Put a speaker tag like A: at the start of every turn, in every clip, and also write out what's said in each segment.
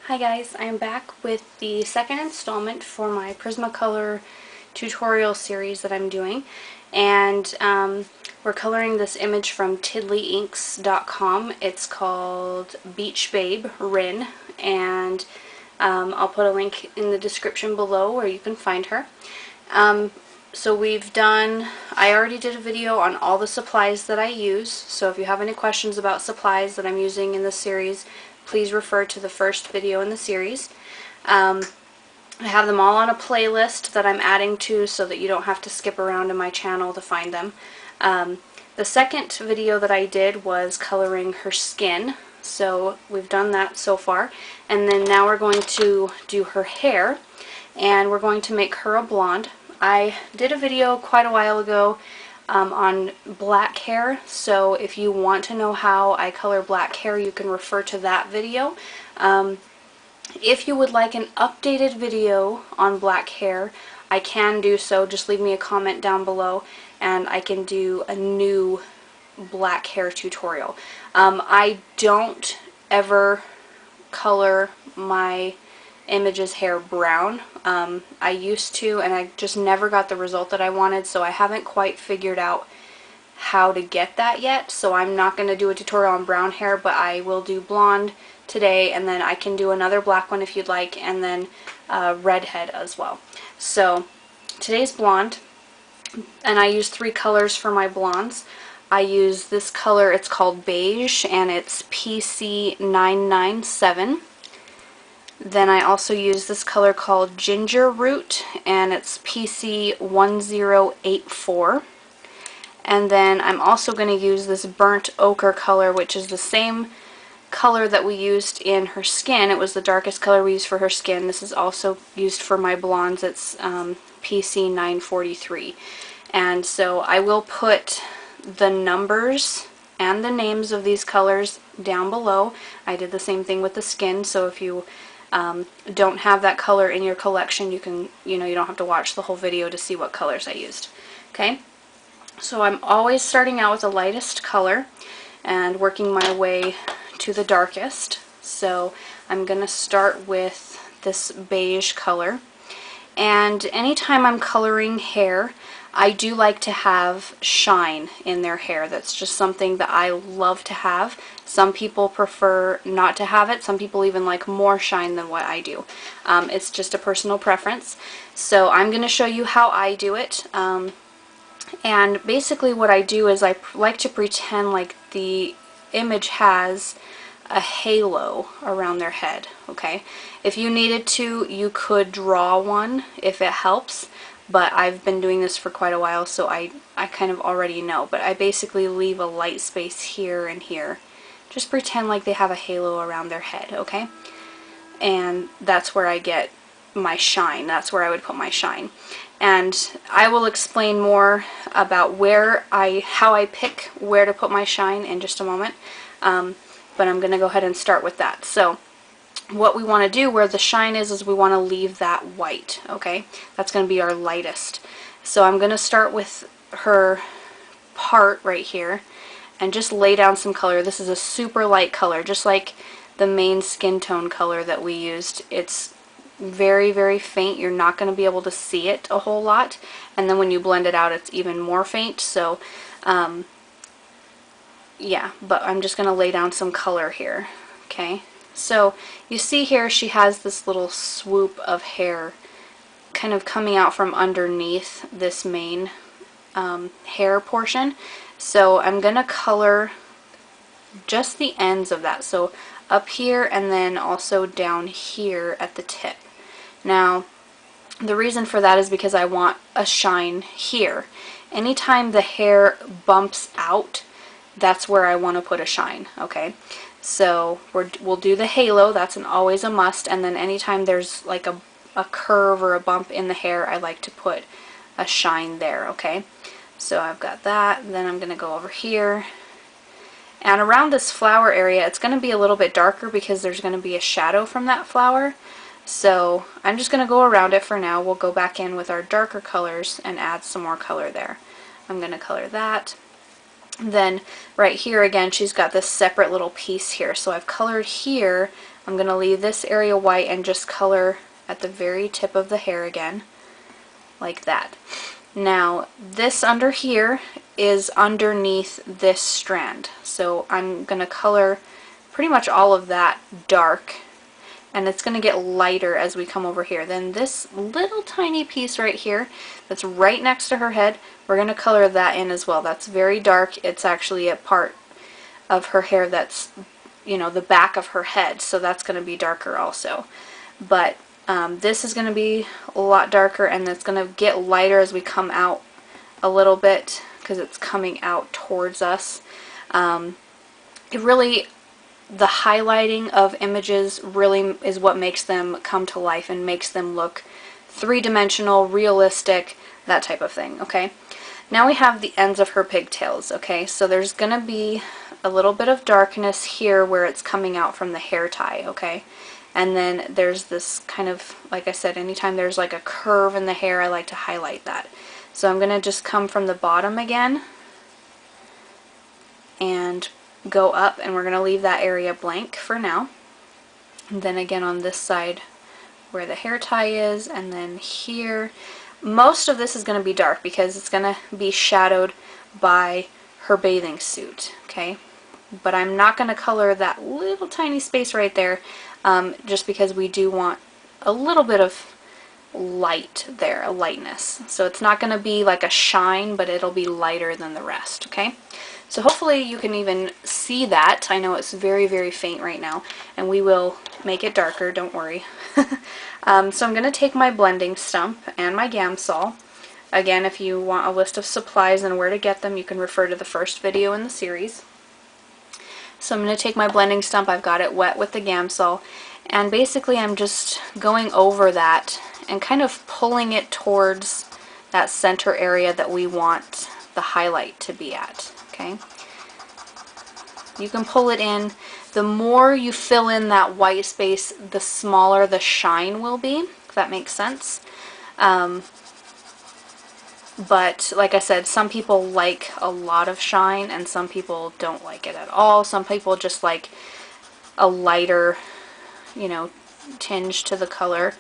A: Hi guys, I'm back with the second installment for my Prismacolor tutorial series that I'm doing, and we're coloring this image from tiddlyinks.com. It's called Beach Babe Rin, and I'll put a link in the description below where you can find her. So I already did a video on all the supplies that I use, so if you have any questions about supplies that I'm using in this series, please refer to the first video in the series. I have them all on a playlist that I'm adding to so that you don't have to skip around in my channel to find them. The second video that I did was coloring her skin, so we've done that so far. And then now we're going to do her hair, and we're going to make her a blonde. I did a video quite a while ago on black hair, so if you want to know how I color black hair, you can refer to that video. If you would like an updated video on black hair, I can do so. Just leave me a comment down below and I can do a new black hair tutorial. I don't ever color my image's hair brown. I used to, and I just never got the result that I wanted, so I haven't quite figured out how to get that yet. So I'm not going to do a tutorial on brown hair, but I will do blonde today, and then I can do another black one if you'd like, and then redhead as well. So today's blonde, and I use 3 colors for my blondes. I use this color, it's called beige, and it's PC997. Then I also use this color called Ginger Root, and it's PC1084. And then I'm also going to use this burnt ochre color, which is the same color that we used in her skin. It was the darkest color we used for her skin. This is also used for my blondes. It's PC943. And so I will put the numbers and the names of these colors down below. I did the same thing with the skin, so if you don't have that color in your collection, you don't have to watch the whole video to see what colors I used. Okay, so I'm always starting out with the lightest color and working my way to the darkest. So I'm going to start with this beige color, and anytime I'm coloring hair, I do like to have shine in their hair. That's just something that I love to have. Some people prefer not to have it. Some people even like more shine than what I do. It's just a personal preference. So I'm going to show you how I do it. And basically what I do is I like to pretend like the image has a halo around their head. Okay? If you needed to, you could draw one if it helps. But I've been doing this for quite a while, so I kind of already know. But I basically leave a light space here and here. Just pretend like they have a halo around their head, okay? And that's where I get my shine. That's where I would put my shine. And I will explain more about how I pick where to put my shine in just a moment. But I'm going to go ahead and start with that. So what we want to do where the shine is we want to leave that white, okay? That's going to be our lightest. So I'm going to start with her part right here and just lay down some color. This is a super light color, just like the main skin tone color that we used. It's very, very faint. You're not going to be able to see it a whole lot, and then when you blend it out, it's even more faint. So yeah, but I'm just going to lay down some color here, okay? So you see here she has this little swoop of hair kind of coming out from underneath this main hair portion. So I'm going to color just the ends of that. So up here and then also down here at the tip. Now the reason for that is because I want a shine here. Anytime the hair bumps out, that's where I want to put a shine, okay? So we'll do the halo, that's always a must, and then anytime there's like a curve or a bump in the hair, I like to put a shine there, okay? So I've got that, and then I'm going to go over here. And around this flower area, it's going to be a little bit darker because there's going to be a shadow from that flower. So I'm just going to go around it for now. We'll go back in with our darker colors and add some more color there. I'm going to color that. Then right here again, she's got this separate little piece here. So I've colored here I'm going to leave this area white and just color at the very tip of the hair again, like that. Now, this under here is underneath this strand, so I'm going to color pretty much all of that dark, and it's going to get lighter as we come over here. Then this little tiny piece right here that's right next to her head, we're going to color that in as well. That's very dark. It's actually a part of her hair that's, you know, the back of her head, so that's going to be darker also. But this is going to be a lot darker, and it's going to get lighter as we come out a little bit because it's coming out towards us. It really, the highlighting of images really is what makes them come to life and makes them look three-dimensional, realistic, that type of thing, okay? Now we have the ends of her pigtails, okay? So there's going to be a little bit of darkness here where it's coming out from the hair tie, okay? And then there's this kind of, like I said, anytime there's like a curve in the hair, I like to highlight that. So I'm going to just come from the bottom again and go up, and we're going to leave that area blank for now. And then again on this side where the hair tie is, and then here. Most of this is going to be dark because it's going to be shadowed by her bathing suit, okay? But I'm not going to color that little tiny space right there, just because we do want a little bit of light there, a lightness. So it's not going to be like a shine, but it'll be lighter than the rest, okay? So hopefully you can even see that. I know it's very, very faint right now, and we will make it darker, don't worry. So I'm going to take my blending stump and my Gamsol. Again, if you want a list of supplies and where to get them, you can refer to the first video in the series. So I'm going to take my blending stump, I've got it wet with the Gamsol, and basically I'm just going over that and kind of pulling it towards that center area that we want the highlight to be at, okay? You can pull it in. The more you fill in that white space, the smaller the shine will be, if that makes sense. But like I said, some people like a lot of shine and some people don't like it at all. Some people just like a lighter, you know, tinge to the color,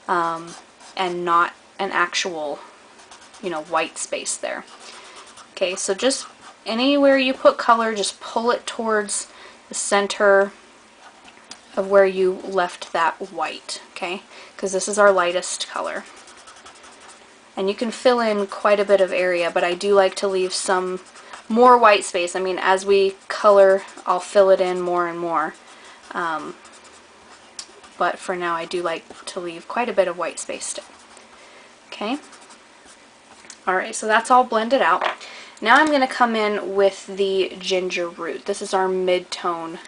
A: and not an actual, you know, white space there. Okay, so just anywhere you put color, just pull it towards the center of where you left that white, okay? Because this is our lightest color. And you can fill in quite a bit of area, but I do like to leave some more white space. I mean, as we color, I'll fill it in more and more. But for now, I do like to leave quite a bit of white space still. Okay? Alright, so that's all blended out. Now I'm going to come in with the ginger root. This is our mid-tone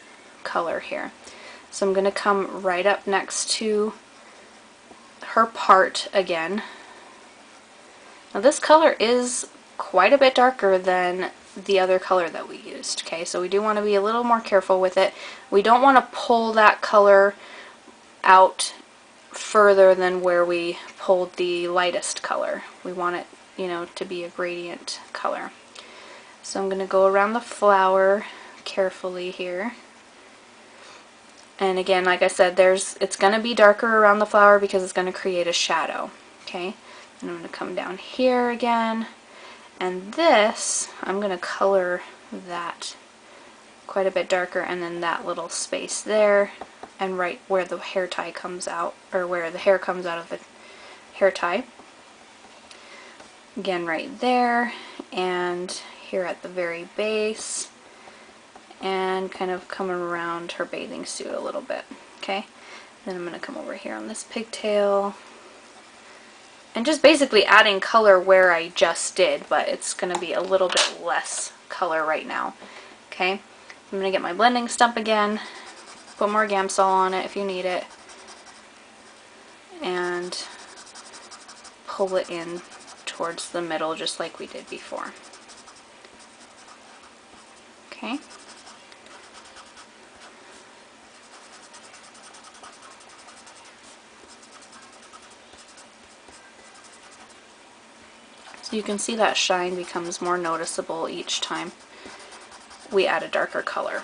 A: color here. So I'm going to come right up next to her part again. Now this color is quite a bit darker than the other color that we used, okay? So we do want to be a little more careful with it. We don't want to pull that color out further than where we pulled the lightest color. We want it, you know, to be a gradient color. So I'm going to go around the flower carefully here. And again, like I said, it's going to be darker around the flower because it's going to create a shadow, okay? And I'm going to come down here again, and this, I'm going to color that quite a bit darker, and then that little space there, and right where the hair tie comes out, or where the hair comes out of the hair tie. Again, right there, and here at the very base, and kind of coming around her bathing suit a little bit, okay? Then I'm going to come over here on this pigtail, and just basically adding color where I just did, but it's going to be a little bit less color right now. Okay, I'm going to get my blending stump again, put more Gamsol on it if you need it, and pull it in towards the middle just like we did before. Okay. So you can see that shine becomes more noticeable each time we add a darker color.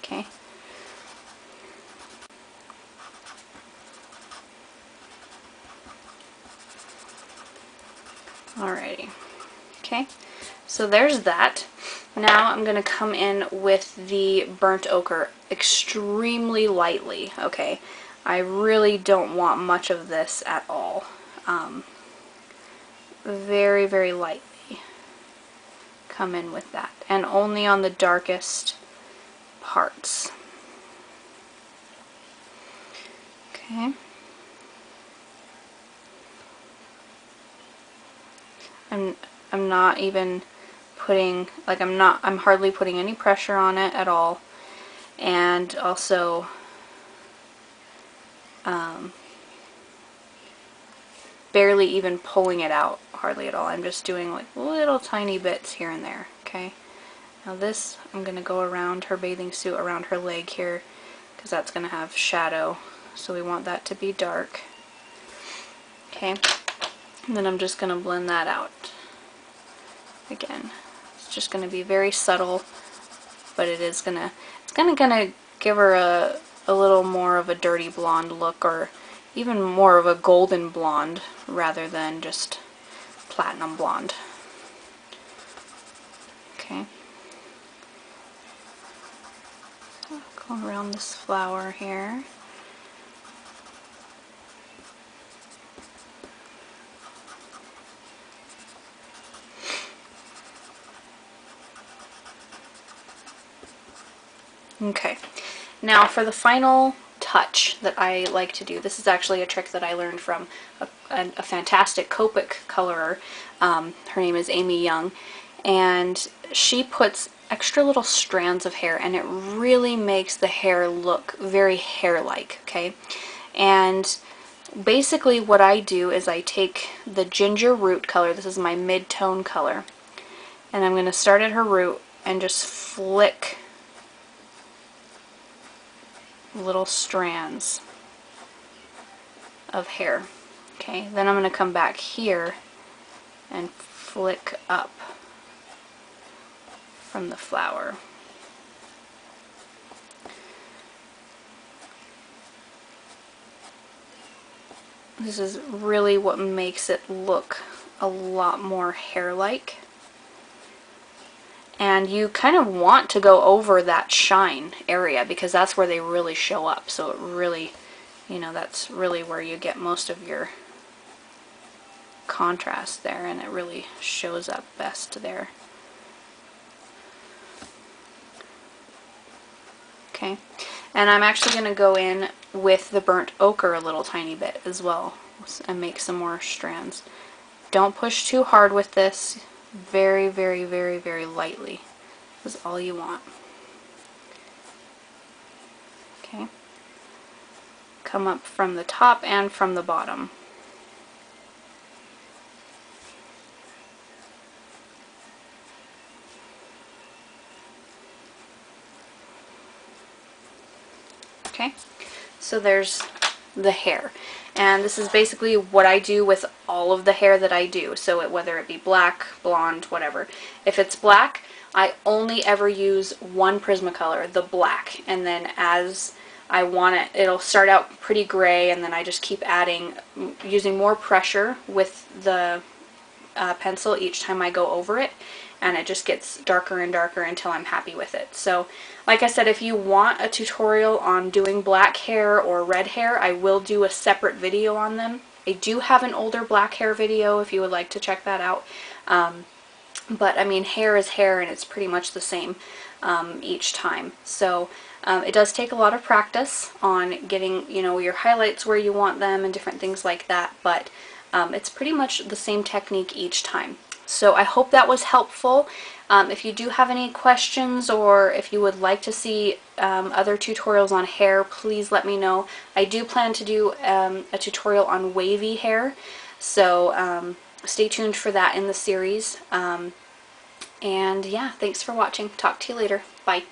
A: Okay. Alrighty. Okay, so there's that. Now I'm going to come in with the burnt ochre extremely lightly, okay? I really don't want much of this at all. Very, very lightly come in with that, and only on the darkest parts. Okay. I'm not even putting, like, I'm hardly putting any pressure on it at all, and also barely even pulling it out, hardly at all. I'm just doing like little tiny bits here and there. Okay, now this, I'm going to go around her bathing suit, around her leg here, because that's going to have shadow, so we want that to be dark. Okay, and then I'm just going to blend that out. Again, it's just going to be very subtle, but it's gonna give her a little more of a dirty blonde look, or even more of a golden blonde rather than just platinum blonde. Okay. Go around this flower here. Okay, now for the final touch that I like to do, this is actually a trick that I learned from a fantastic Copic colorer. Her name is Amy Young, and she puts extra little strands of hair, and it really makes the hair look very hair-like, okay? And basically what I do is I take the ginger root color, this is my mid-tone color, and I'm going to start at her root and just flick little strands of hair. Okay, then I'm going to come back here and flick up from the flower. This is really what makes it look a lot more hair-like. And you kind of want to go over that shine area because that's where they really show up. So it really, you know, that's really where you get most of your contrast there, and it really shows up best there. Okay, and I'm actually going to go in with the burnt ochre a little tiny bit as well and make some more strands. Don't push too hard with this. Very, very, very, very lightly is all you want. Okay. Come up from the top and from the bottom. Okay, so there's the hair. And this is basically what I do with all of the hair that I do. So whether it be black, blonde, whatever. If it's black, I only ever use one Prismacolor, the black. And then as I want it, it'll start out pretty gray, and then I just keep adding, using more pressure with the pencil each time I go over it, and it just gets darker and darker until I'm happy with it. So like I said, if you want a tutorial on doing black hair or red hair, I will do a separate video on them. I do have an older black hair video if you would like to check that out. But I mean, hair is hair, and it's pretty much the same each time. So it does take a lot of practice on getting, you know, your highlights where you want them and different things like that, but it's pretty much the same technique each time. So I hope that was helpful. If you do have any questions, or if you would like to see other tutorials on hair, please let me know. I do plan to do a tutorial on wavy hair, so stay tuned for that in the series. And yeah, thanks for watching. Talk to you later. Bye.